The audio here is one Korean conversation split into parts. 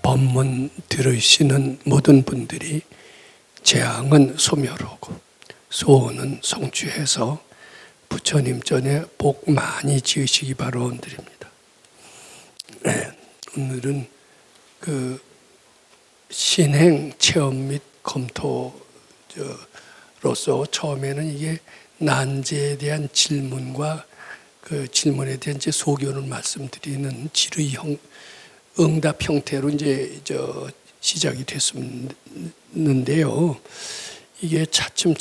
법문 들으시는 모든 분들이 재앙은 소멸하고 소원은 성취해서 부처님 전에 복 많이 지으시기 바라옵니다. 오늘은 그 신행 체험 및 검토로서 처음에는 이게 난제에 대한 질문과 그 질문에 대한 이제 소견을 말씀드리는 질의 응답 형태로 이제 시작이 됐었는데요. 이게 차츰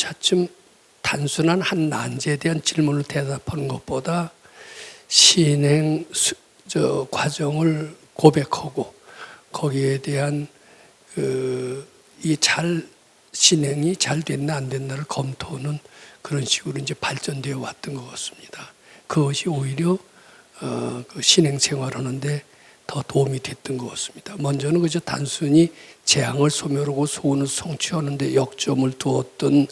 단순한 한 난제에 대한 질문을 대답하는 것보다 신행 과정을 고백하고 거기에 대한 신행이 잘 됐나 안 됐나를 검토하는 그런 식으로 이제 발전되어 왔던 것 같습니다. 그것이 오히려 그 신행 생활하는데 더 도움이 됐던 것 같습니다. 먼저는 그저 단순히 재앙을 소멸하고 소원을 성취하는데 역점을 두었던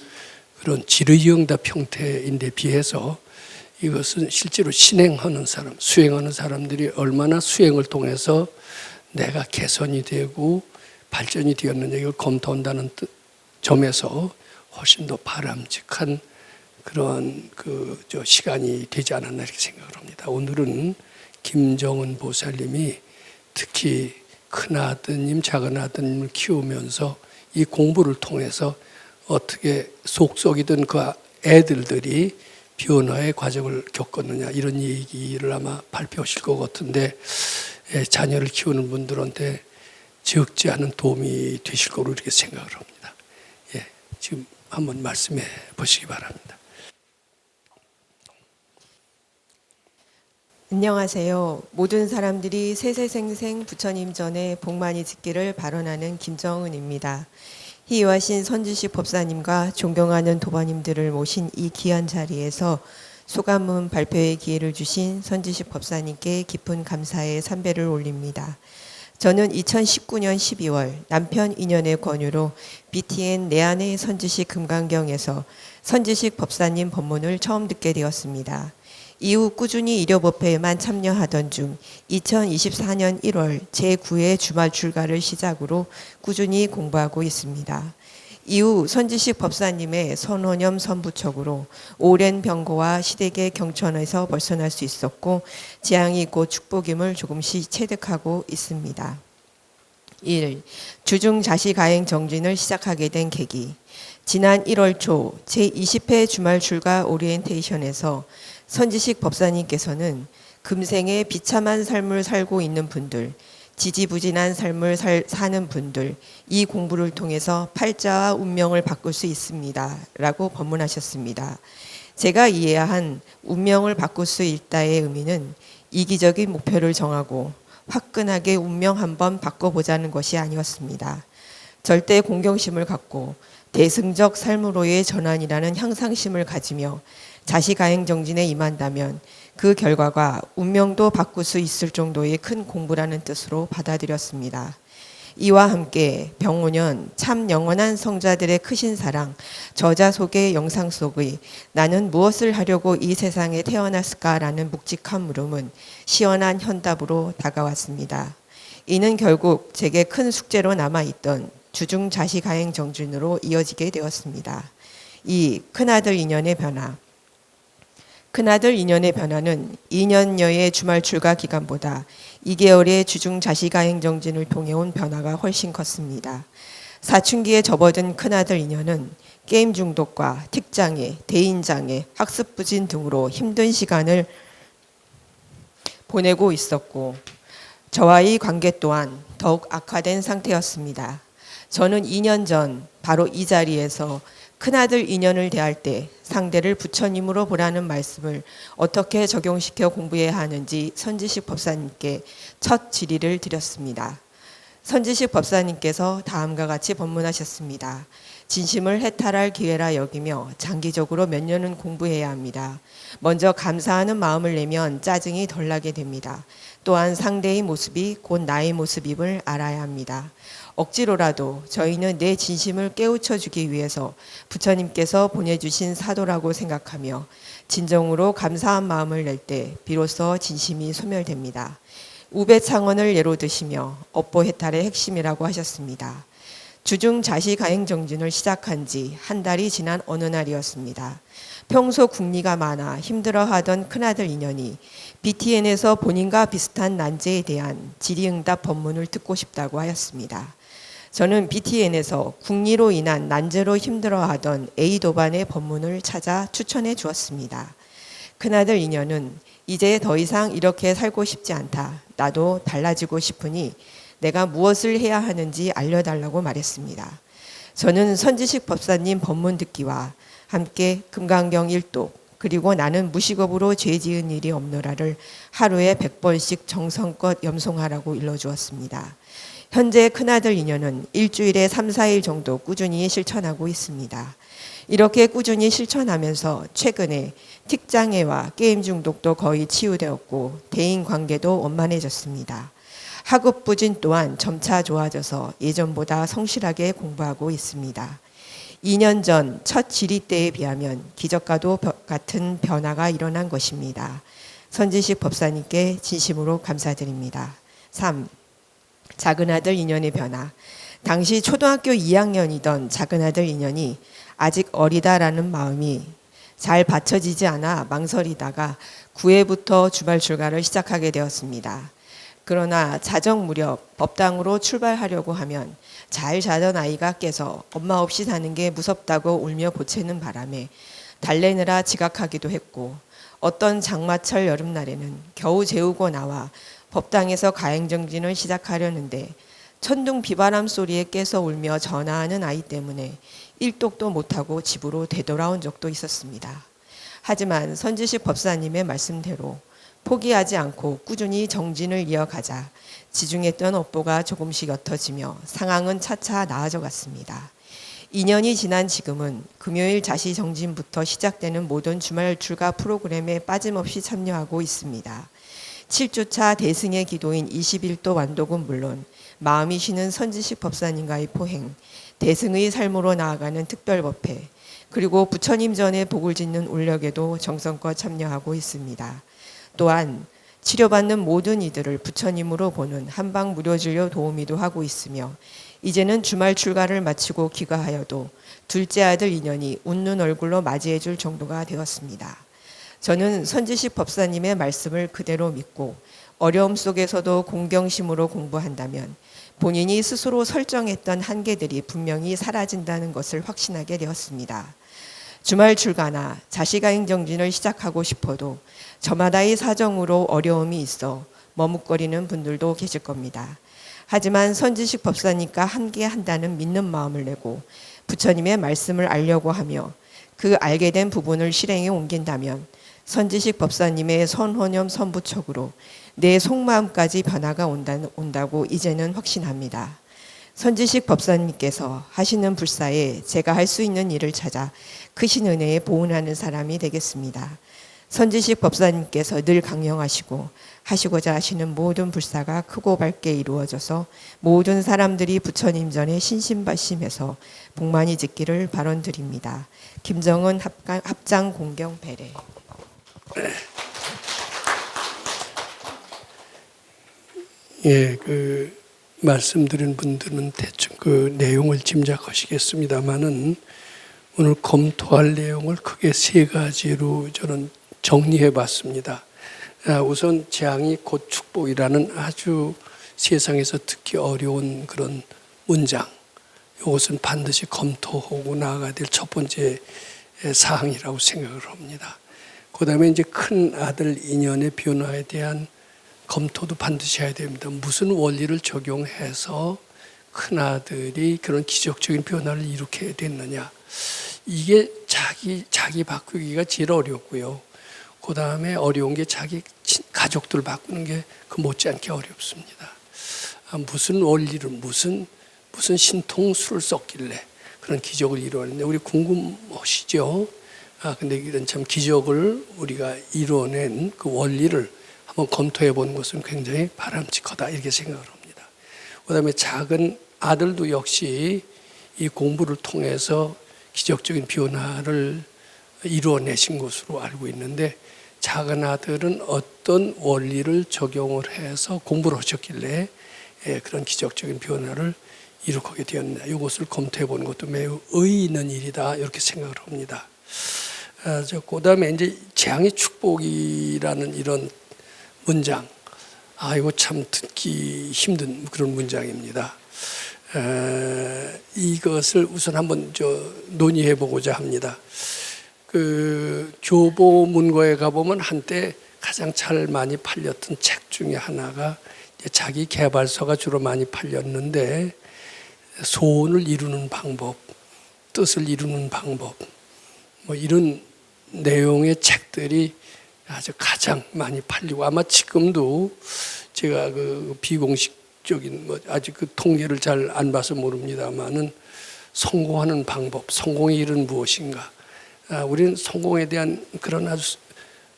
그런 질의응답 형태인데 비해서 이것은 실제로 신행하는 사람, 수행하는 사람들이 얼마나 수행을 통해서 내가 개선이 되고 발전이 되었느냐 이걸 검토한다는 점에서 훨씬 더 바람직한 그런 시간이 되지 않았나 이렇게 생각을 합니다. 오늘은 김정은 보살님이 특히 큰아드님, 작은아드님을 키우면서 이 공부를 통해서 어떻게 속속이던 그 애들들이 변화의 과정을 겪었느냐 이런 얘기를 아마 발표하실 것 같은데 자녀를 키우는 분들한테 적지 않은 도움이 되실 거로 이렇게 생각을 합니다. 지금 한번 말씀해 보시기 바랍니다. 안녕하세요. 모든 사람들이 세세생생 부처님 전에 복 많이 짓기를 발언하는 김정은입니다. 희유하신 선지식 법사님과 존경하는 도반님들을 모신 이 귀한 자리에서 소감문 발표의 기회를 주신 선지식 법사님께 깊은 감사의 삼배를 올립니다. 저는 2019년 12월 남편 인연의 권유로 BTN 내안의 선지식 금강경에서 선지식 법사님 법문을 처음 듣게 되었습니다. 이후 꾸준히 일요법회에만 참여하던 중 2024년 1월 제9회 주말 출가를 시작으로 꾸준히 공부하고 있습니다. 이후 선지식 법사님의 선원염 선부척으로 오랜 병고와 시댁의 경천에서 벗어날 수 있었고 재앙이 있고 축복임을 조금씩 체득하고 있습니다. 1. 주중 자시가행 정진을 시작하게 된 계기. 지난 1월 초 제20회 주말 출가 오리엔테이션에서 선지식 법사님께서는 금생에 비참한 삶을 살고 있는 분들, 지지부진한 삶을 사는 분들, 이 공부를 통해서 팔자와 운명을 바꿀 수 있습니다. 라고 법문하셨습니다. 제가 이해한 운명을 바꿀 수 있다의 의미는 이기적인 목표를 정하고 화끈하게 운명 한번 바꿔보자는 것이 아니었습니다. 절대 공경심을 갖고 대승적 삶으로의 전환이라는 향상심을 가지며 자시가행정진에 임한다면 그 결과가 운명도 바꿀 수 있을 정도의 큰 공부라는 뜻으로 받아들였습니다. 이와 함께 병오년 참 영원한 성자들의 크신 사랑, 저자 속의 영상 속의 나는 무엇을 하려고 이 세상에 태어났을까라는 묵직한 물음은 시원한 현답으로 다가왔습니다. 이는 결국 제게 큰 숙제로 남아있던 주중 자시가행 정진으로 이어지게 되었습니다. 이 큰아들 인연의 변화. 큰아들 인연의 변화는 2년여의 주말 출가 기간보다 2개월의 주중 자시가행 정진을 통해 온 변화가 훨씬 컸습니다. 사춘기에 접어든 큰아들 인연은 게임 중독과 틱장애, 대인장애, 학습 부진 등으로 힘든 시간을 보내고 있었고 저와의 관계 또한 더욱 악화된 상태였습니다. 저는 2년 전 바로 이 자리에서 큰아들 인연을 대할 때 상대를 부처님으로 보라는 말씀을 어떻게 적용시켜 공부해야 하는지 선지식 법사님께 첫 질의를 드렸습니다. 선지식 법사님께서 다음과 같이 법문하셨습니다. 진심을 해탈할 기회라 여기며 장기적으로 몇 년은 공부해야 합니다. 먼저 감사하는 마음을 내면 짜증이 덜 나게 됩니다. 또한 상대의 모습이 곧 나의 모습임을 알아야 합니다. 억지로라도 저희는 내 진심을 깨우쳐 주기 위해서 부처님께서 보내주신 사도라고 생각하며 진정으로 감사한 마음을 낼 때 비로소 진심이 소멸됩니다. 우배창원을 예로 드시며 업보 해탈의 핵심이라고 하셨습니다. 주중 자시 가행 정진을 시작한 지 한 달이 지난 어느 날이었습니다. 평소 궁리가 많아 힘들어하던 큰아들 인연이 BTN에서 본인과 비슷한 난제에 대한 질의응답 법문을 듣고 싶다고 하였습니다. 저는 BTN에서 궁리로 인한 난제로 힘들어하던 A 도반의 법문을 찾아 추천해 주었습니다. 큰아들 인연은 이제 더 이상 이렇게 살고 싶지 않다. 나도 달라지고 싶으니 내가 무엇을 해야 하는지 알려달라고 말했습니다. 저는 선지식 법사님 법문 듣기와 함께 금강경 1독 그리고 나는 무식업으로 죄 지은 일이 없노라를 하루에 100번씩 정성껏 염송하라고 일러주었습니다. 현재 큰아들 인연은 일주일에 3, 4일 정도 꾸준히 실천하고 있습니다. 이렇게 꾸준히 실천하면서 최근에 틱장애와 게임 중독도 거의 치유되었고 대인관계도 원만해졌습니다. 학업 부진 또한 점차 좋아져서 예전보다 성실하게 공부하고 있습니다. 2년 전 첫 질의 때에 비하면 기적과도 같은 변화가 일어난 것입니다. 선지식 법사님께 진심으로 감사드립니다. 3. 작은아들 인연의 변화. 당시 초등학교 2학년이던 작은아들 인연이 아직 어리다라는 마음이 잘 받쳐지지 않아 망설이다가 9회부터 주말 출가를 시작하게 되었습니다. 그러나 자정 무렵 법당으로 출발하려고 하면 잘 자던 아이가 깨서 엄마 없이 사는 게 무섭다고 울며 보채는 바람에 달래느라 지각하기도 했고 어떤 장마철 여름날에는 겨우 재우고 나와 법당에서 가행정진을 시작하려는데 천둥 비바람 소리에 깨서 울며 전화하는 아이 때문에 일독도 못하고 집으로 되돌아온 적도 있었습니다. 하지만 선지식 법사님의 말씀대로 포기하지 않고 꾸준히 정진을 이어가자 지중했던 업보가 조금씩 옅어지며 상황은 차차 나아져 갔습니다. 2년이 지난 지금은 금요일 자시 정진부터 시작되는 모든 주말 출가 프로그램에 빠짐없이 참여하고 있습니다. 7주차 대승의 기도인 21도 완독은 물론 마음이 쉬는 선지식 법사님과의 포행, 대승의 삶으로 나아가는 특별법회, 그리고 부처님 전에 복을 짓는 울력에도 정성껏 참여하고 있습니다. 또한 치료받는 모든 이들을 부처님으로 보는 한방 무료진료 도우미도 하고 있으며 이제는 주말 출가를 마치고 귀가하여도 둘째 아들 인연이 웃는 얼굴로 맞이해 줄 정도가 되었습니다. 저는 선지식 법사님의 말씀을 그대로 믿고 어려움 속에서도 공경심으로 공부한다면 본인이 스스로 설정했던 한계들이 분명히 사라진다는 것을 확신하게 되었습니다. 주말 출가나 자시가행 정진을 시작하고 싶어도 저마다의 사정으로 어려움이 있어 머뭇거리는 분들도 계실 겁니다. 하지만 선지식 법사님과 함께 한다는 믿는 마음을 내고 부처님의 말씀을 알려고 하며 그 알게 된 부분을 실행에 옮긴다면 선지식 법사님의 선호념 선부척으로 내 속마음까지 변화가 온다고 이제는 확신합니다. 선지식 법사님께서 하시는 불사에 제가 할 수 있는 일을 찾아 크신 은혜에 보은하는 사람이 되겠습니다. 선지식 법사님께서 늘 강령하시고 하시고자 하시는 모든 불사가 크고 밝게 이루어져서 모든 사람들이 부처님 전에 신심발심해서 복만이 짓기를 발언드립니다. 김정은 합장 공경 배례. 예, 말씀드린 분들은 대충 그 내용을 짐작하시겠습니다만은 오늘 검토할 내용을 크게 세 가지로 저는 정리해 봤습니다. 우선 재앙이 곧 축복이라는 아주 세상에서 듣기 어려운 그런 문장, 이것은 반드시 검토하고 나아가야 될 첫 번째 사항이라고 생각을 합니다. 그 다음에 이제 큰 아들 인연의 변화에 대한 검토도 반드시 해야 됩니다. 무슨 원리를 적용해서 큰 아들이 그런 기적적인 변화를 일으켜야 됐느냐. 이게 자기 바꾸기가 제일 어렵고요. 그 다음에 어려운 게 자기 가족들 바꾸는 게 그 못지않게 어렵습니다. 무슨 원리를 무슨 신통수를 썼길래 그런 기적을 이루었는데 우리 궁금하시죠? 근데 이런 참 기적을 우리가 이뤄낸 그 원리를 한번 검토해 보는 것은 굉장히 바람직하다 이렇게 생각을 합니다. 그 다음에 작은 아들도 역시 이 공부를 통해서 기적적인 변화를 이루어내신 것으로 알고 있는데 작은 아들은 어떤 원리를 적용을 해서 공부를 하셨길래 그런 기적적인 변화를 이룩하게 되었느냐. 이것을 검토해 보는 것도 매우 의의 있는 일이다. 이렇게 생각을 합니다. 그다음에 이제 재앙의 축복이라는 이런 문장. 이거 참 듣기 힘든 그런 문장입니다. 이것을 우선 한번 논의해 보고자 합니다. 그 교보문고에 가보면 한때 가장 잘 많이 팔렸던 책 중에 하나가 자기 개발서가 주로 많이 팔렸는데, 소원을 이루는 방법, 뜻을 이루는 방법, 뭐 이런 내용의 책들이 아주 가장 많이 팔리고, 아마 지금도 제가 그 비공식적인 아직 그 통계를 잘 안 봐서 모릅니다만은 성공하는 방법, 성공의 일은 무엇인가. 우리는 성공에 대한 그런 아주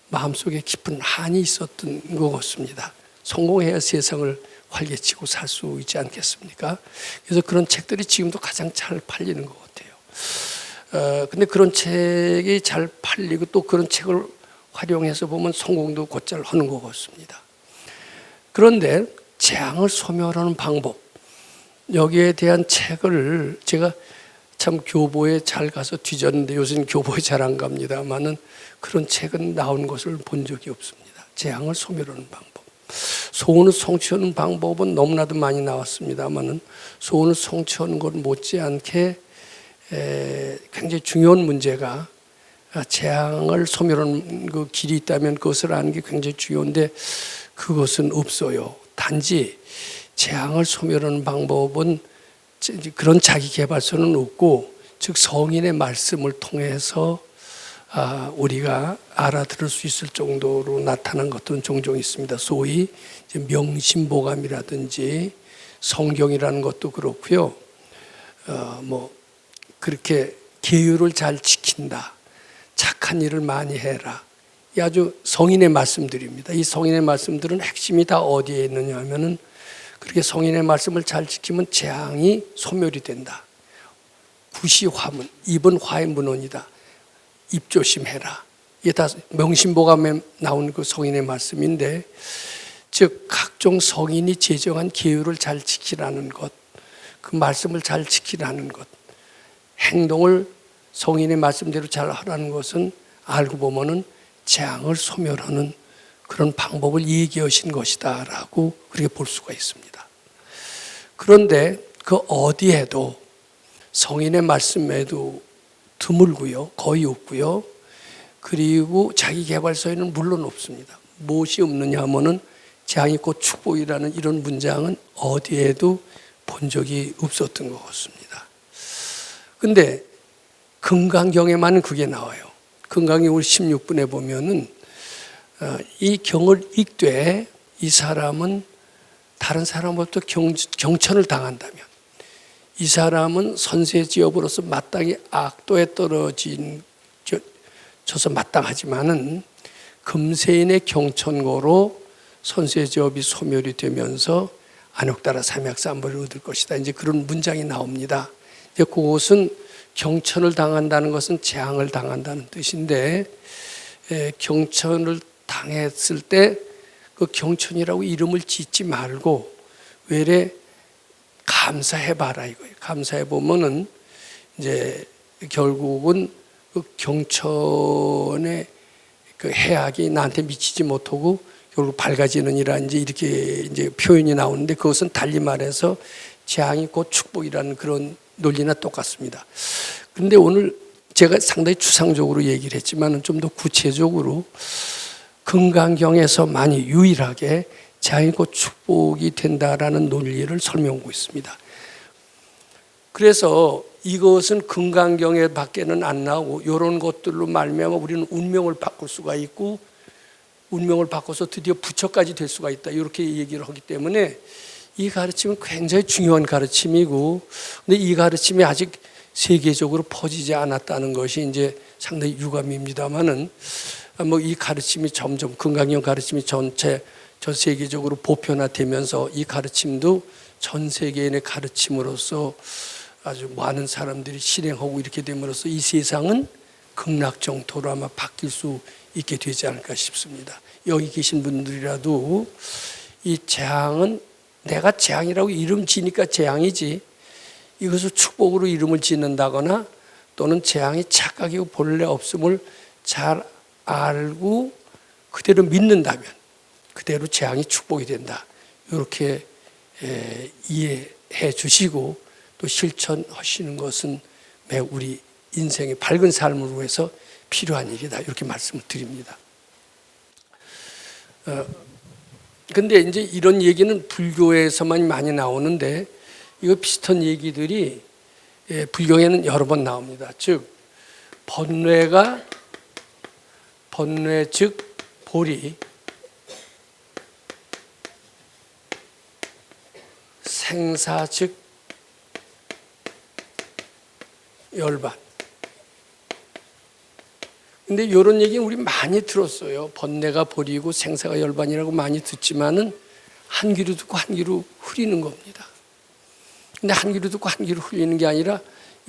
마음속에 깊은 한이 있었던 것 같습니다. 성공해야 세상을 활개치고 살 수 있지 않겠습니까? 그래서 그런 책들이 지금도 가장 잘 팔리는 것 같아요. 근데 그런 책이 잘 팔리고 또 그런 책을 활용해서 보면 성공도 곧잘 하는 것 같습니다. 그런데 재앙을 소멸하는 방법, 여기에 대한 책을 제가 참 교보에 잘 가서 뒤졌는데, 요새는 교보에 잘 안 갑니다만은 그런 책은 나온 것을 본 적이 없습니다. 재앙을 소멸하는 방법. 소원을 성취하는 방법은 너무나도 많이 나왔습니다만은 소원을 성취하는 것 못지않게 굉장히 중요한 문제가, 재앙을 소멸하는 그 길이 있다면 그것을 아는 게 굉장히 중요한데 그것은 없어요. 단지 재앙을 소멸하는 방법은 그런 자기 개발서는 없고, 즉 성인의 말씀을 통해서 우리가 알아들을 수 있을 정도로 나타난 것들은 종종 있습니다. 소위 명심보감이라든지 성경이라는 것도 그렇고요. 뭐 그렇게 계율을 잘 지킨다, 착한 일을 많이 해라, 이 아주 성인의 말씀들입니다. 이 성인의 말씀들은 핵심이 다 어디에 있느냐 하면은, 그렇게 성인의 말씀을 잘 지키면 재앙이 소멸이 된다. 구시화문, 입은 화의 문헌이다. 입 조심해라. 이게 다 명심보감에 나온 그 성인의 말씀인데, 즉 각종 성인이 제정한 계율을 잘 지키라는 것, 그 말씀을 잘 지키라는 것, 행동을 성인의 말씀대로 잘 하라는 것은 알고 보면은 재앙을 소멸하는 그런 방법을 얘기하신 것이다라고 그렇게 볼 수가 있습니다. 그런데 그 어디에도, 성인의 말씀에도 드물고요, 거의 없고요, 그리고 자기 개발서에는 물론 없습니다. 무엇이 없느냐 하면은 재앙이 곧 축복이라는 이런 문장은 어디에도 본 적이 없었던 것 같습니다. 근데 금강경에만 그게 나와요. 금강경 16분에 보면은 이 경을 읽되 이 사람은 다른 사람으로부터 경천을 당한다면, 이 사람은 선세지업으로서 마땅히 악도에 떨어져서 마땅하지만은 금세인의 경천고로 선세지업이 소멸이 되면서 안욕따라 삼약삼벌을 얻을 것이다. 이제 그런 문장이 나옵니다. 그것은 경천을 당한다는 것은 재앙을 당한다는 뜻인데, 경천을 당했을 때 그 경천이라고 이름을 짓지 말고 외래 감사해봐라 이거예요. 감사해보면은 이제 결국은 그 경천의 그 해악이 나한테 미치지 못하고 결국 밝아지느니라, 이제 이렇게 이제 표현이 나오는데, 그것은 달리 말해서 재앙이 곧 축복이라는 그런 논리나 똑같습니다. 그런데 오늘 제가 상당히 추상적으로 얘기를 했지만 좀 더 구체적으로 금강경에서 많이 유일하게 재앙이 곧 축복이 된다라는 논리를 설명하고 있습니다. 그래서 이것은 금강경에 밖에는 안 나오고, 이런 것들로 말미암아 우리는 운명을 바꿀 수가 있고, 운명을 바꿔서 드디어 부처까지 될 수가 있다, 이렇게 얘기를 하기 때문에 이 가르침은 굉장히 중요한 가르침이고, 근데 이 가르침이 아직 세계적으로 퍼지지 않았다는 것이 이제 상당히 유감입니다만은, 뭐 이 가르침이 점점, 금강경 가르침이 전 세계적으로 보편화되면서 이 가르침도 전 세계인의 가르침으로서 아주 많은 사람들이 실행하고 이렇게 됨으로써 이 세상은 극락정토로 아마 바뀔 수 있게 되지 않을까 싶습니다. 여기 계신 분들이라도 이 재앙은 내가 재앙이라고 이름 지니까 재앙이지, 이것을 축복으로 이름을 짓는다거나 또는 재앙이 착각이고 본래 없음을 잘 알고 그대로 믿는다면 그대로 재앙이 축복이 된다. 이렇게 이해해 주시고 또 실천하시는 것은 매우 우리 인생의 밝은 삶을 위해서 필요한 일이다. 이렇게 말씀을 드립니다. 근데 이제 이런 얘기는 불교에서만 많이 나오는데 이거 비슷한 얘기들이 불교에는 여러 번 나옵니다. 즉 번뇌 즉 보리, 생사 즉 열반. 근데 이런 얘기는 우리 많이 들었어요. 번뇌가 보리고 생사가 열반이라고 많이 듣지만은 한 귀로 듣고 한 귀로 흐리는 겁니다. 근데 한 귀로 듣고 한 귀로 흘리는 게 아니라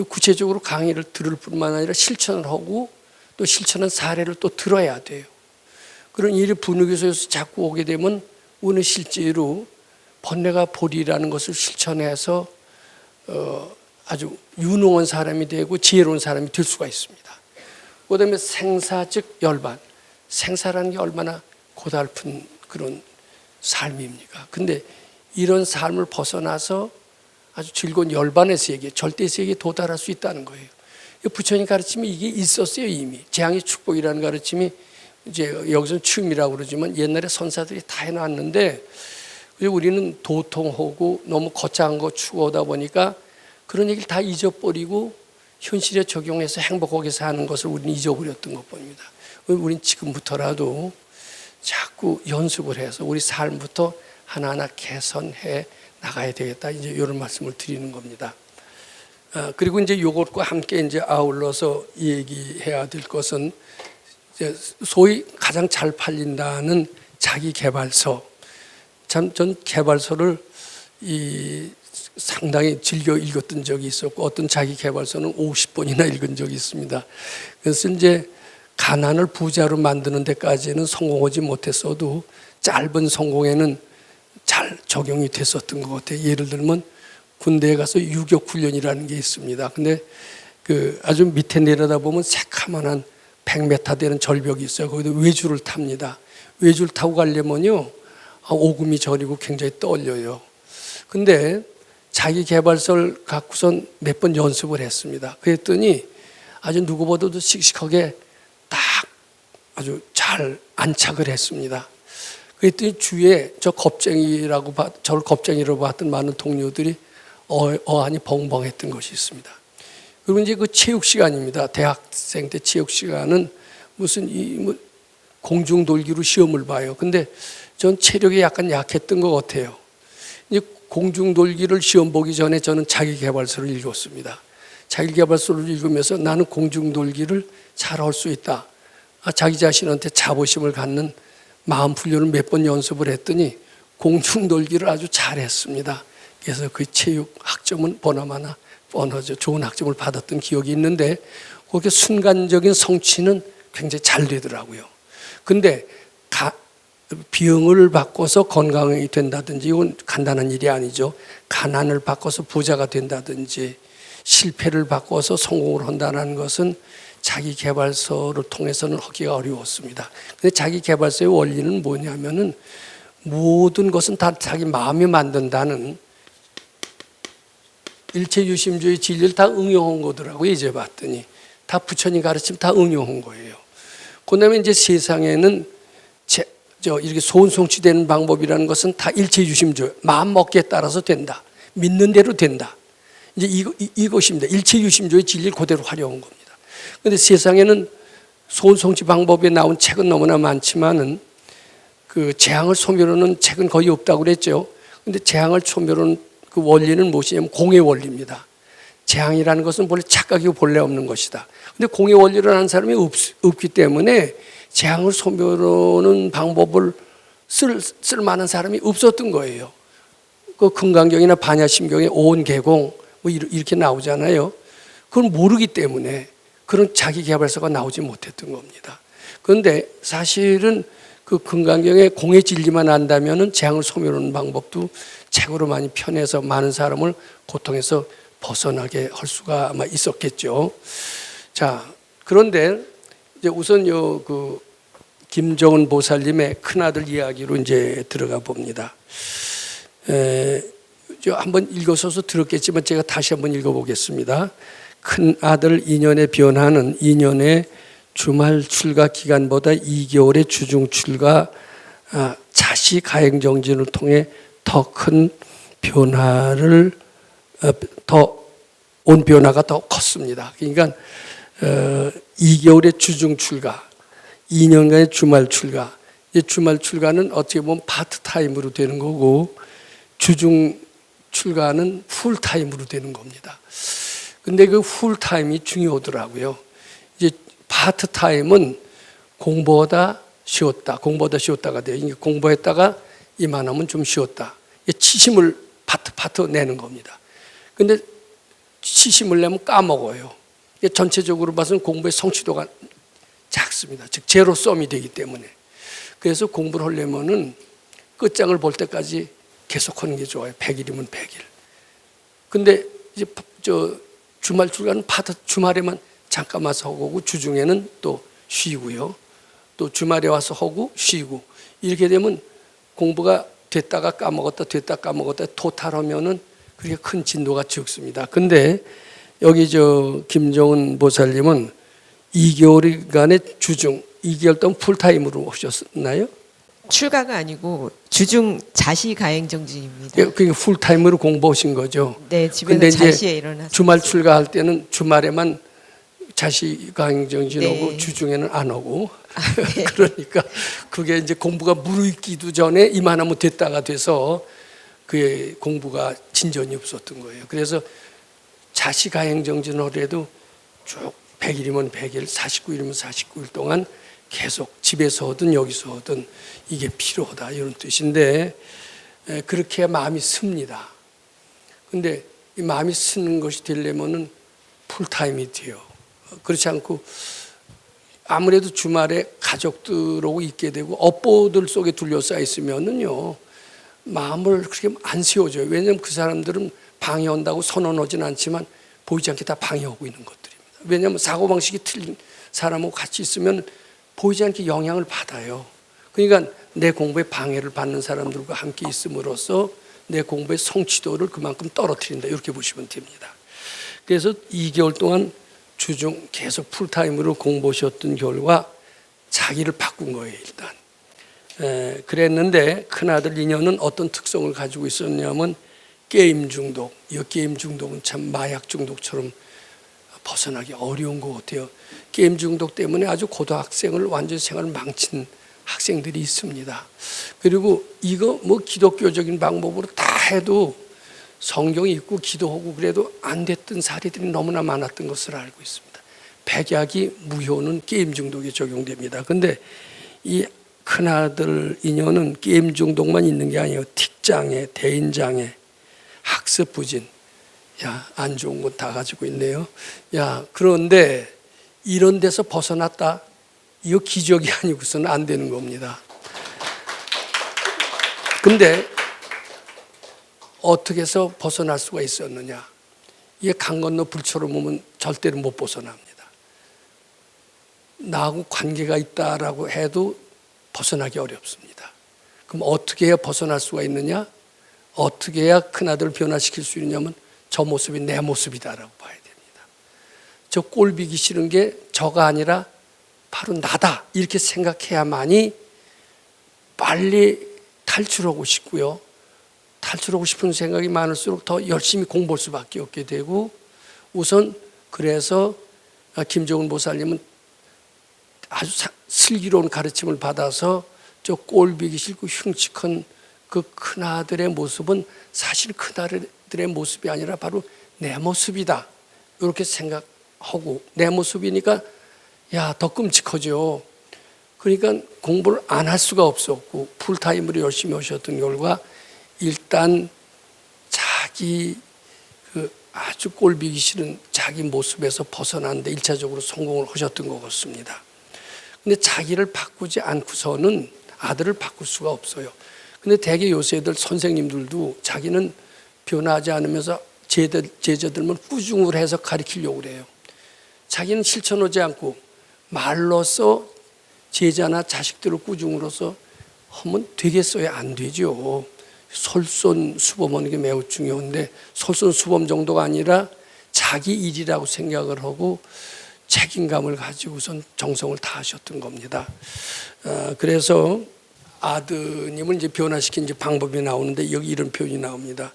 구체적으로 강의를 들을 뿐만 아니라 실천을 하고 또 실천한 사례를 또 들어야 돼요. 그런 일이 분위기에서 자꾸 오게 되면 우리는 실제로 번뇌가 보리라는 것을 실천해서 아주 유능한 사람이 되고 지혜로운 사람이 될 수가 있습니다. 그다음에 생사 즉 열반, 생사라는 게 얼마나 고달픈 그런 삶입니까? 근데 이런 삶을 벗어나서 아주 즐거운 열반의 세계, 절대 세계에 도달할 수 있다는 거예요. 부처님 가르침이 이게 있었어요. 이미 재앙의 축복이라는 가르침이 이제 여기서는 취음이라고 그러지만 옛날에 선사들이 다 해놨는데 우리는 도통하고 너무 거창한 거 추구하다 보니까 그런 얘기를 다 잊어버리고 현실에 적용해서 행복하게 사는 것을 우리는 잊어버렸던 것 봅니다. 우리는 지금부터라도 자꾸 연습을 해서 우리 삶부터 하나하나 개선해 나가야 되겠다. 이제 이런 말씀을 드리는 겁니다. 그리고 이제 이것과 함께 이제 아울러서 얘기해야 될 것은 이제 소위 가장 잘 팔린다는 자기 개발서. 참 전 개발서를 상당히 즐겨 읽었던 적이 있었고 어떤 자기 개발서는 50번이나 읽은 적이 있습니다. 그래서 이제 가난을 부자로 만드는 데까지는 성공하지 못했어도 짧은 성공에는 잘 적용이 됐었던 것 같아요. 예를 들면 군대에 가서 유격 훈련이라는 게 있습니다. 근데 그 아주 밑에 내려다 보면 새카만한 100m 되는 절벽이 있어요. 거기다 외주를 탑니다. 외주를 타고 가려면요, 오금이 저리고 굉장히 떨려요. 근데 자기 개발서를 갖고선 몇 번 연습을 했습니다. 그랬더니 아주 누구보다도 씩씩하게 딱 아주 잘 안착을 했습니다. 그랬더니 주위에 저를 겁쟁이라고 봤던 많은 동료들이 어안이 벙벙했던 것이 있습니다. 그리고 이제 그 체육 시간입니다. 대학생 때 체육 시간은 무슨 공중 돌기로 시험을 봐요. 근데 전 체력이 약간 약했던 것 같아요. 이제 공중 돌기를 시험 보기 전에 저는 자기 개발서를 읽었습니다. 자기 개발서를 읽으면서 나는 공중 돌기를 잘할 수 있다. 자기 자신한테 자부심을 갖는 마음 훈련을 몇 번 연습을 했더니 공중 돌기를 아주 잘했습니다. 그래서 그 체육 학점은 보나마나 뻔하죠. 좋은 학점을 받았던 기억이 있는데 그렇게 순간적인 성취는 굉장히 잘 되더라고요. 근데 병을 바꿔서 건강이 된다든지 이건 간단한 일이 아니죠. 가난을 바꿔서 부자가 된다든지 실패를 바꿔서 성공을 한다는 것은 자기 개발서를 통해서는 하기가 어려웠습니다. 근데 자기 개발서의 원리는 뭐냐면은 모든 것은 다 자기 마음이 만든다는 일체유심주의 진리를 다 응용한 거더라고요. 이제 봤더니 다 부처님 가르침 다 응용한 거예요. 그다음에 이제 세상에는 이렇게 소원성취되는 방법이라는 것은 다 일체유심주, 마음 먹기에 따라서 된다. 믿는 대로 된다. 이제 이것입니다. 일체유심주의 진리를 그대로 활용한 겁니다. 그런데 세상에는 소원성취 방법에 나온 책은 너무나 많지만은 그 재앙을 소멸하는 책은 거의 없다고 그랬죠. 그런데 재앙을 소멸하는 그 원리는 무엇이냐면 공의 원리입니다. 재앙이라는 것은 본래 착각이고 본래 없는 것이다. 그런데 공의 원리를 아는 사람이 없기 때문에 재앙을 소멸하는 방법을 쓸 만한 사람이 없었던 거예요. 그 금강경이나 반야심경에 오온계공 뭐 이렇게 나오잖아요. 그걸 모르기 때문에 그런 자기 개발서가 나오지 못했던 겁니다. 그런데 사실은 그 금강경에 공의 진리만 안다면은 재앙을 소멸하는 방법도 책으로 많이 편해서 많은 사람을 고통에서 벗어나게 할 수가 아마 있었겠죠. 자, 그런데 이제 우선 그 김정은 보살님의 큰아들 이야기로 이제 들어가 봅니다. 한번 읽어서서 들었겠지만 제가 다시 한번 읽어보겠습니다. 큰아들 2년의 변화는 2년의 주말 출가 기간보다 2개월의 주중 출가 자시 가행정진을 통해 더 큰 변화를 온 변화가 더 컸습니다. 그러니까 2개월의 주중 출가, 2년간의 주말 출가. 주말 출가는 어떻게 보면 파트타임으로 되는 거고 주중 출가는 풀타임으로 되는 겁니다. 근데 그 풀타임이 중요하더라고요. 이제 파트타임은 공부하다 쉬었다가 돼요. 그러니까 공부했다가 이만하면 좀 쉬었다. 치심을 파트 내는 겁니다. 근데 치심을 내면 까먹어요. 전체적으로 봐서는 공부의 성취도가 작습니다. 즉 제로섬이 되기 때문에. 그래서 공부를 하려면은 끝장을 볼 때까지 계속하는 게 좋아요. 100일이면 100일. 근데 이제 주말 출가는 주말에만 잠깐 와서 하고 주중에는 또 쉬고요. 또 주말에 와서 하고 쉬고 이렇게 되면 공부가 됐다가 까먹었다 토탈하면은 그게 큰 진도가 적습니다. 근데 여기 김정은 보살님은 2개월간의 주중 2개월 동안 풀타임으로 하셨나요? 출가가 아니고 주중 자시 가행정진입니다. 그러니까 풀타임으로 공부하신 거죠. 네, 집에는 자시에 일어나서 주말 출가할 때는 주말에만 자시 가행정진하고 네. 주중에는 안 하고 네. 그러니까 그게 이제 공부가 무르익기도 전에 이만하면 됐다가 돼서 그게 공부가 진전이 없었던 거예요. 그래서 자시 가행정진을 해도 쭉 100일이면 100일, 49일이면 49일 동안 계속 집에서 하든 여기서 하든 이게 필요하다 이런 뜻인데 그렇게 마음이 씁니다. 근데 이 마음이 쓰는 것이 되려면은 풀타임이 돼요. 그렇지 않고 아무래도 주말에 가족들하고 있게 되고 업보들 속에 둘러싸여 있으면은요 마음을 그렇게 안 세워줘요. 왜냐하면 그 사람들은 방해한다고 선언하지는 않지만 보이지 않게 다 방해하고 있는 것들입니다. 왜냐하면 사고방식이 틀린 사람하고 같이 있으면 보이지 않게 영향을 받아요. 그러니까 내 공부에 방해를 받는 사람들과 함께 있음으로써 내 공부의 성취도를 그만큼 떨어뜨린다 이렇게 보시면 됩니다. 그래서 2개월 동안 주중 계속 풀타임으로 공부하셨던 결과 자기를 바꾼 거예요. 일단 그랬는데 큰아들 인연은 어떤 특성을 가지고 있었냐면 게임 중독. 이 게임 중독은 참 마약 중독처럼 벗어나기 어려운 것 같아요. 게임 중독 때문에 아주 고등학생을 완전 생활을 망친 학생들이 있습니다. 그리고 이거 기독교적인 방법으로 다 해도 성경이 있고 기도하고 그래도 안 됐던 사례들이 너무나 많았던 것을 알고 있습니다. 백약이 무효는 게임 중독에 적용됩니다. 근데 이 큰아들 인연은 게임 중독만 있는 게 아니에요. 틱장애, 대인장애, 학습 부진. 안 좋은 건 다 가지고 있네요. 그런데 이런 데서 벗어났다. 이거 기적이 아니고서는 안 되는 겁니다. 근데 어떻게 해서 벗어날 수가 있었느냐? 이게 강 건너 불처럼 오면 절대로 못 벗어납니다. 나하고 관계가 있다라고 해도 벗어나기 어렵습니다. 그럼 어떻게 해야 벗어날 수가 있느냐? 어떻게 해야 큰아들을 변화시킬 수 있느냐면 저 모습이 내 모습이다라고 봐야 됩니다. 저 꼴비기 싫은 게 저가 아니라 바로 나다 이렇게 생각해야만이 빨리 탈출하고 싶고요. 탈출하고 싶은 생각이 많을수록 더 열심히 공부할 수밖에 없게 되고 우선 그래서 김정은 보살님은 아주 슬기로운 가르침을 받아서 저 꼴비기 싫고 흉측한 그 큰아들의 모습은 사실 큰아들의 모습이 아니라 바로 내 모습이다 이렇게 생각하고 내 모습이니까 더 끔찍하죠. 그러니까 공부를 안 할 수가 없었고 풀타임으로 열심히 하셨던 결과 일단 자기 그 아주 꼴보기 싫은 자기 모습에서 벗어나는데 1차적으로 성공을 하셨던 것 같습니다. 근데 자기를 바꾸지 않고서는 아들을 바꿀 수가 없어요. 근데 대개 요새들 선생님들도 자기는 변하지 않으면서 제자들만 꾸중을 해서 가르치려고 그래요. 자기는 실천하지 않고 말로써 제자나 자식들을 꾸중으로써 하면 되겠어요? 안 되죠. 솔선수범하는 게 매우 중요한데 솔선수범 정도가 아니라 자기 일이라고 생각을 하고 책임감을 가지고선 정성을 다하셨던 겁니다. 그래서 아드님을 이제 변화시킨 이제 방법이 나오는데 여기 이런 표현이 나옵니다.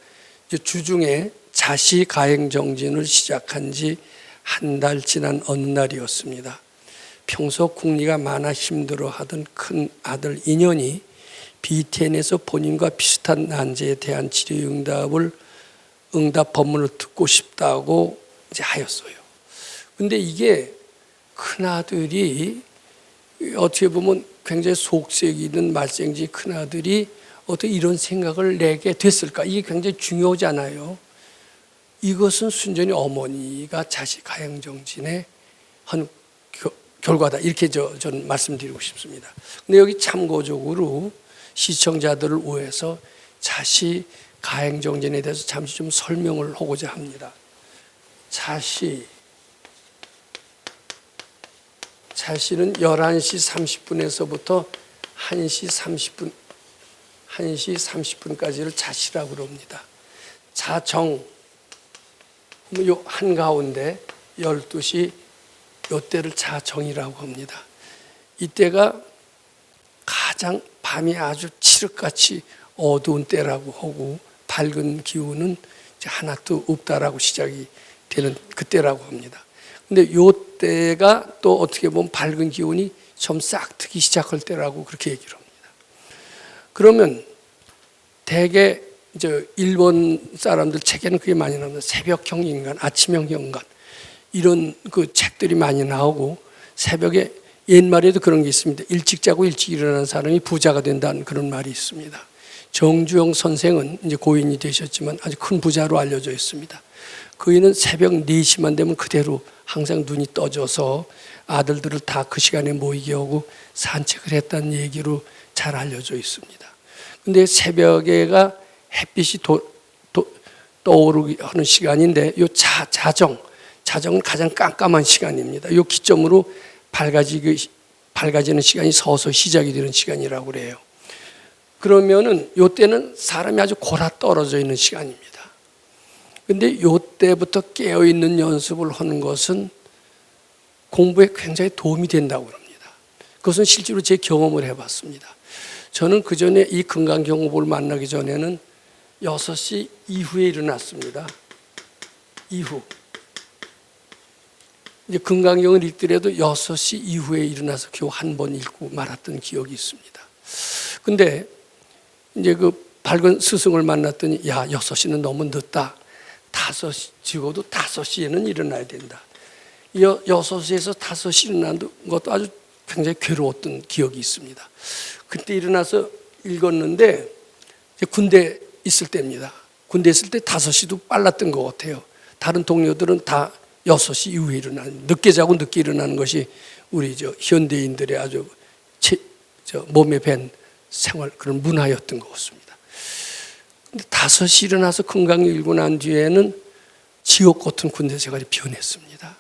이제 주중에 자시 가행정진을 시작한 지 한 달 지난 어느 날이었습니다. 평소 궁리가 많아 힘들어하던 큰 아들 인연이 BTN에서 본인과 비슷한 난제에 대한 응답 법문을 듣고 싶다고 이제 하였어요. 근데 이게 큰아들이 어떻게 보면 굉장히 속색이 있는 말생지 큰아들이 어떻게 이런 생각을 내게 됐을까? 이게 굉장히 중요하잖아요. 이것은 순전히 어머니가 자식 가양정진의 한 결과다. 이렇게 저는 말씀드리고 싶습니다. 근데 여기 참고적으로 시청자들을 위해서 자식 가행정진에 대해서 잠시 좀 설명을 하고자 합니다. 자시는 11시 30분에서부터 1시 30분까지를 자시라고 그럽니다. 자정, 요 한가운데 12시 요때를 자정이라고 합니다. 이때가 가장 밤이 아주 칠흑같이 어두운 때라고 하고 밝은 기운은 이제 하나도 없다라고 시작이 되는 그때라고 합니다. 근데 요때가 또 어떻게 보면 밝은 기운이 좀 싹 트기 시작할 때라고 그렇게 얘기를 합니다. 그러면 대개 이제 일본 사람들 책에는 그게 많이 나옵니다. 새벽형 인간, 아침형 인간 이런 그 책들이 많이 나오고 새벽에 옛말에도 그런 게 있습니다. 일찍 자고 일찍 일어나는 사람이 부자가 된다는 그런 말이 있습니다. 정주영 선생은 이제 고인이 되셨지만 아주 큰 부자로 알려져 있습니다. 그이는 새벽 4시만 되면 그대로 항상 눈이 떠져서 아들들을 다 그 시간에 모이게 하고 산책을 했다는 얘기로 잘 알려져 있습니다. 근데 새벽에가 햇빛이 떠오르기 하는 시간인데 요 자정은 가장 깜깜한 시간입니다. 요 기점으로 밝아지는 시간이 서서 시작이 되는 시간이라고 그래요. 그러면은 요 때는 사람이 아주 골아 떨어져 있는 시간입니다. 근데 요 때부터 깨어 있는 연습을 하는 것은 공부에 굉장히 도움이 된다고 합니다. 그것은 실제로 제 경험을 해봤습니다. 저는 그 전에 이 금강경호보를 만나기 전에는 6시 이후에 일어났습니다. 이후. 이제 금강경을 읽더라도 6시 이후에 일어나서 겨우 한 번 읽고 말았던 기억이 있습니다. 근데 이제 그 밝은 스승을 만났더니 6시는 너무 늦다. 5시, 적어도 5시에는 일어나야 된다. 6시에서 5시 일어나는 것도 아주 굉장히 괴로웠던 기억이 있습니다. 그때 일어나서 읽었는데 이제 군대 있을 때입니다. 군대 있을 때 5시도 빨랐던 것 같아요. 다른 동료들은 다 6시 이후에 일어나는, 늦게 자고 늦게 일어나는 것이 우리 현대인들의 아주 몸에 밴 생활, 그런 문화였던 것 같습니다. 근데 5시 일어나서 금강경 읽고 난 뒤에는 지옥 같은 군대 생활이 변했습니다.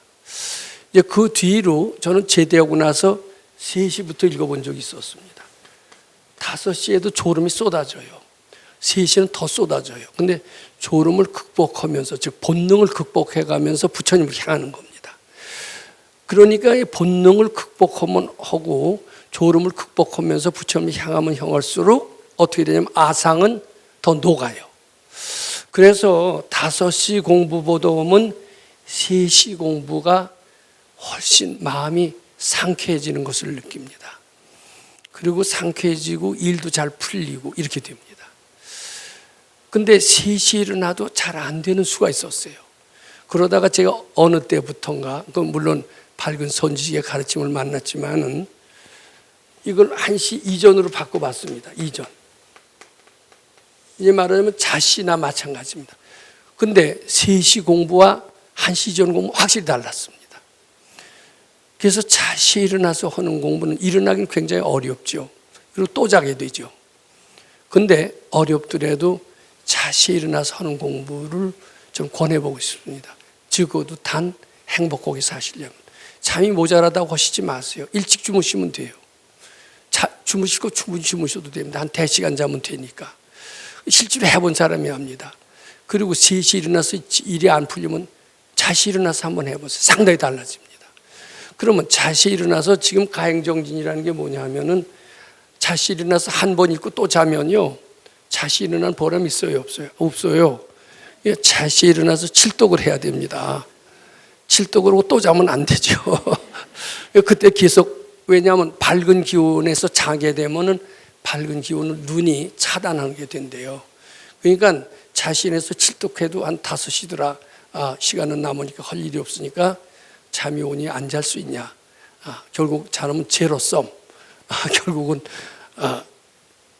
이제 그 뒤로 저는 제대하고 나서 3시부터 읽어본 적이 있었습니다. 5시에도 졸음이 쏟아져요. 3시는 더 쏟아져요. 근데 졸음을 극복하면서, 즉 본능을 극복해가면서 부처님을 향하는 겁니다. 그러니까 이 본능을 극복하고 졸음을 극복하면서 부처님을 향하면 향할수록 어떻게 되냐면 아상은 더 녹아요. 그래서 5시 공부보다는 3시 공부가 훨씬 마음이 상쾌해지는 것을 느낍니다. 그리고 상쾌해지고 일도 잘 풀리고 이렇게 됩니다. 근데 3시에 일어나도 잘 안 되는 수가 있었어요. 그러다가 제가 어느 때부턴가, 물론 밝은 선지식의 가르침을 만났지만은 이걸 1시 이전으로 바꿔봤습니다. 이전. 이제 말하자면 자시나 마찬가지입니다. 근데 3시 공부와 1시 전 공부 확실히 달랐습니다. 그래서 자시에 일어나서 하는 공부는 일어나긴 굉장히 어렵죠. 그리고 또 자게 되죠. 근데 어렵더라도 자시에 일어나서 하는 공부를 좀 권해보고 싶습니다. 적어도 단 행복하게 사시려면. 잠이 모자라다고 하시지 마세요. 일찍 주무시면 돼요. 주무실 거 충분히 주무셔도 됩니다. 한 4시간 자면 되니까. 실제로 해본 사람이 합니다. 그리고 3시 일어나서 일이 안 풀리면 자시 일어나서 한번 해보세요. 상당히 달라집니다. 그러면 자시 일어나서 지금 가행정진이라는 게 뭐냐 하면은 자시 일어나서 한 번 읽고 또 자면요. 자시 일어난 보람 있어요? 없어요? 없어요. 자시 일어나서 칠독을 해야 됩니다. 칠독을 하고 또 자면 안 되죠. 그때 계속 왜냐하면 밝은 기운에서 자게 되면은 밝은 기운을 눈이 차단하게 된대요. 그러니까 자신에서 칠독해도 한 5시더라. 시간은 남으니까 할 일이 없으니까 잠이 오니 안 잘 수 있냐. 결국 자면 제로섬. 결국은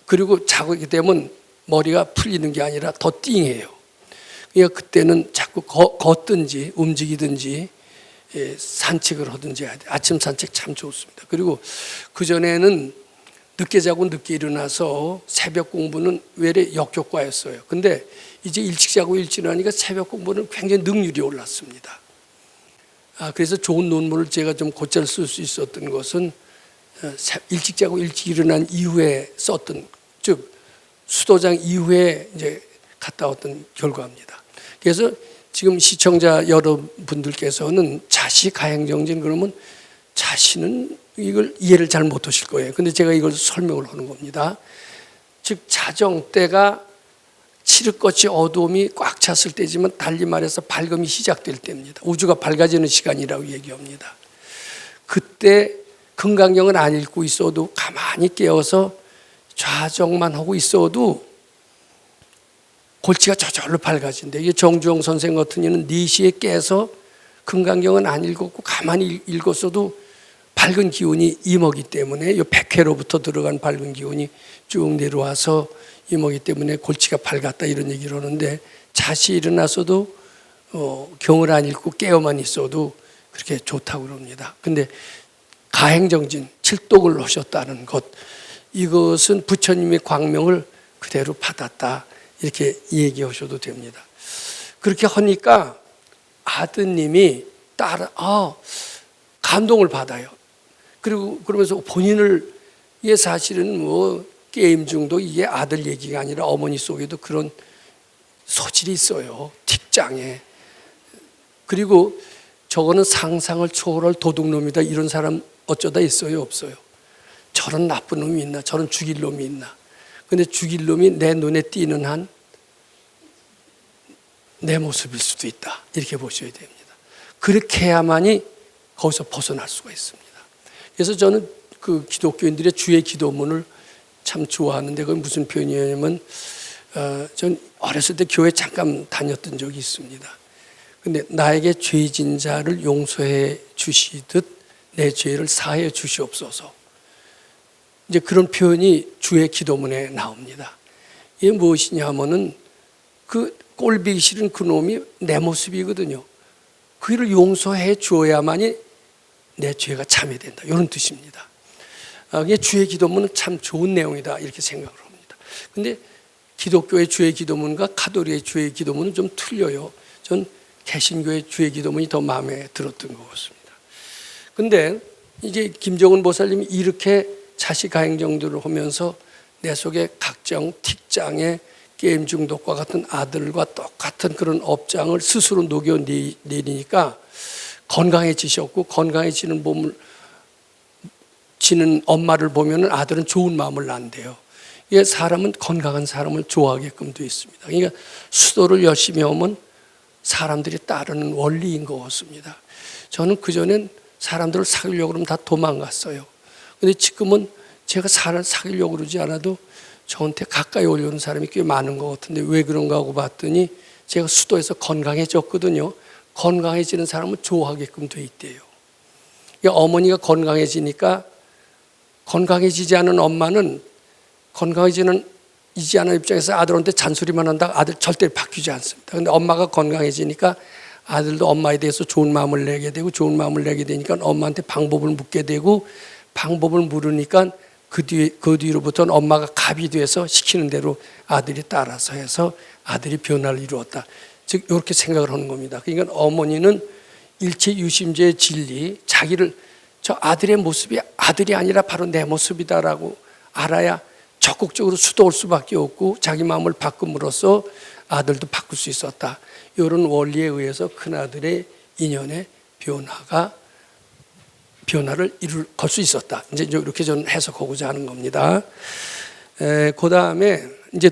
그리고 자게 되면 머리가 풀리는 게 아니라 더 띵해요. 그러니까 그때는 자꾸 걷든지 움직이든지 산책을 하든지 해야 돼요. 아침 산책 참 좋습니다. 그리고 그전에는 늦게 자고 늦게 일어나서 새벽 공부는 외래 역효과였어요. 근데 이제 일찍 자고 일찍 일어나니까 새벽 공부는 굉장히 능률이 올랐습니다. 그래서 좋은 논문을 제가 좀 곧잘 쓸 수 있었던 것은 일찍 자고 일찍 일어난 이후에 썼던, 즉 수도장 이후에 이제 갔다 왔던 결과입니다. 그래서 지금 시청자 여러분들께서는 자시 가행정진 그러면 자신은 이걸 이해를 잘 못하실 거예요. 근데 제가 이걸 설명을 하는 겁니다. 즉 자정 때가 칠흑꽃이 어두움이 꽉 찼을 때지만 달리 말해서 밝음이 시작될 때입니다. 우주가 밝아지는 시간이라고 얘기합니다. 그때 금강경을 안 읽고 있어도 가만히 깨어서 좌정만 하고 있어도 골치가 저절로 밝아진대. 이게 정주영 선생 같은 이는 4시에 깨서 금강경은 안 읽었고 가만히 읽었어도 밝은 기운이 임하기 때문에 이 백회로부터 들어간 밝은 기운이 쭉 내려와서 임하기 때문에 골치가 밝았다 이런 얘기를 하는데 자시 일어나서도 경을 안 읽고 깨어만 있어도 그렇게 좋다고 그럽니다. 근데 가행정진, 칠독을 하셨다는 것, 이것은 부처님의 광명을 그대로 받았다 이렇게 얘기하셔도 됩니다. 그렇게 하니까 아드님이 감동을 받아요. 그리고 그러면서 본인을 이게 사실은 뭐 게임 중도 이게 아들 얘기가 아니라 어머니 속에도 그런 소질이 있어요. 틱장에. 그리고 저거는 상상을 초월할 도둑놈이다 이런 사람 어쩌다 있어요? 없어요? 저런 나쁜 놈이 있나? 저런 죽일 놈이 있나? 근데 죽일 놈이 내 눈에 띄는 한 내 모습일 수도 있다. 이렇게 보셔야 됩니다. 그렇게 해야만이 거기서 벗어날 수가 있습니다. 그래서 저는 그 기독교인들의 주의 기도문을 참 좋아하는데 그건 무슨 표현이냐면 전 어렸을 때 교회 잠깐 다녔던 적이 있습니다. 근데 나에게 죄진 자를 용서해 주시듯 내 죄를 사해 주시옵소서. 이제 그런 표현이 주의 기도문에 나옵니다. 이게 무엇이냐 하면은 그 꼴보기 싫은 그 놈이 내 모습이거든요. 그를 용서해 주어야만이 내 죄가 참여된다. 이런 뜻입니다. 이게 주의 기도문은 참 좋은 내용이다. 이렇게 생각을 합니다. 근데 기독교의 주의 기도문과 카톨릭의 주의 기도문은 좀 틀려요. 전 개신교의 주의 기도문이 더 마음에 들었던 것 같습니다. 근데 이제 김정은 보살님이 이렇게 자시 가행정도를 하면서 내 속에 각종 틱장에 게임 중독과 같은 아들과 똑같은 그런 업장을 스스로 녹여내리니까 건강해지셨고 건강해지는 몸을 지는 엄마를 보면 아들은 좋은 마음을 낳는데요. 이게 사람은 건강한 사람을 좋아하게끔 되어 있습니다. 그러니까 수도를 열심히 하면 사람들이 따르는 원리인 것 같습니다. 저는 그전엔 사람들을 사귀려고 그러면 다 도망갔어요. 근데 지금은 제가 사귀려고 그러지 않아도 저한테 가까이 오려는 사람이 꽤 많은 것 같은데 왜 그런가 하고 봤더니 제가 수도에서 건강해졌거든요. 건강해지는 사람은 좋아하게끔 돼 있대요. 어머니가 건강해지니까 건강해지지 않은 엄마는 건강해지는 이지 않은 입장에서 아들한테 잔소리만 한다 아들 절대 바뀌지 않습니다. 그런데 엄마가 건강해지니까 아들도 엄마에 대해서 좋은 마음을 내게 되고 좋은 마음을 내게 되니까 엄마한테 방법을 묻게 되고 방법을 물으니까 그 뒤로부터는 엄마가 갑이 돼서 시키는 대로 아들이 따라서 해서 아들이 변화를 이루었다. 즉 이렇게 생각을 하는 겁니다. 그러니까 어머니는 일체 유심죄의 진리, 자기를 저 아들의 모습이 아들이 아니라 바로 내 모습이다라고 알아야 적극적으로 수도할 수밖에 없고 자기 마음을 바꿈으로써 아들도 바꿀 수 있었다. 이런 원리에 의해서 큰아들의 인연의 변화를 걸 수 있었다. 이제 이렇게 저는 해석하고자 하는 겁니다. 그 다음에 이제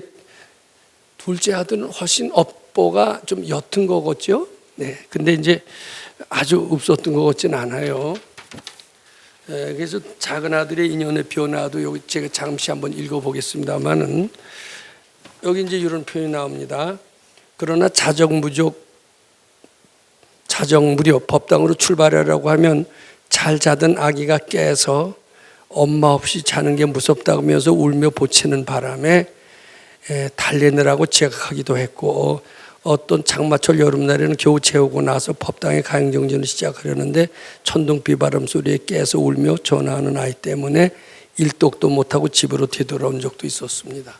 둘째 아들은 훨씬 업보가 좀 옅은 거겠죠. 네. 근데 이제 아주 없었던 것 같진 않아요. 그래서 작은 아들의 인연의 변화도 여기 제가 잠시 한번 읽어보겠습니다만은 여기 이제 이런 표현이 나옵니다. 그러나 자정무력 법당으로 출발하려고 하면 잘 자던 아기가 깨서 엄마 없이 자는 게 무섭다면서 울며 보채는 바람에 달래느라고 제각하기도 했고 어떤 장마철 여름날에는 겨우 재우고 나서 법당에 가행정진을 시작하려는데 천둥 비바람 소리에 깨서 울며 전화하는 아이 때문에 일독도 못하고 집으로 되돌아온 적도 있었습니다.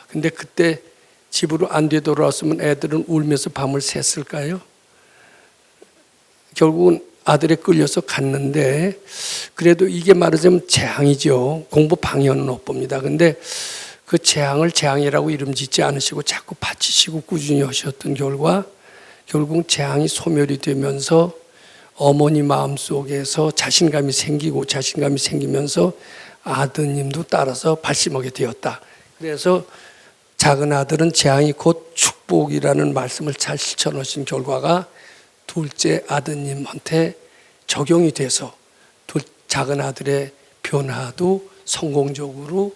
근데 그때 집으로 안 되돌아왔으면 애들은 울면서 밤을 샜을까요? 결국은 아들에 끌려서 갔는데 그래도 이게 말하자면 재앙이죠. 공부 방해는 못 봅니다. 근데 그 재앙을 재앙이라고 이름 짓지 않으시고 자꾸 바치시고 꾸준히 하셨던 결과 결국 재앙이 소멸이 되면서 어머니 마음속에서 자신감이 생기면서 아드님도 따라서 발심하게 되었다. 그래서 작은 아들은 재앙이 곧 축복이라는 말씀을 잘 실천하신 결과가 둘째 아드님한테 적용이 돼서 작은 아들의 변화도 성공적으로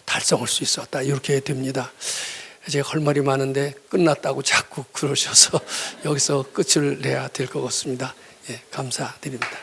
달성할 수 있었다. 이렇게 됩니다. 제가 할 말이 많은데 끝났다고 자꾸 그러셔서 여기서 끝을 내야 될 것 같습니다. 예, 감사드립니다.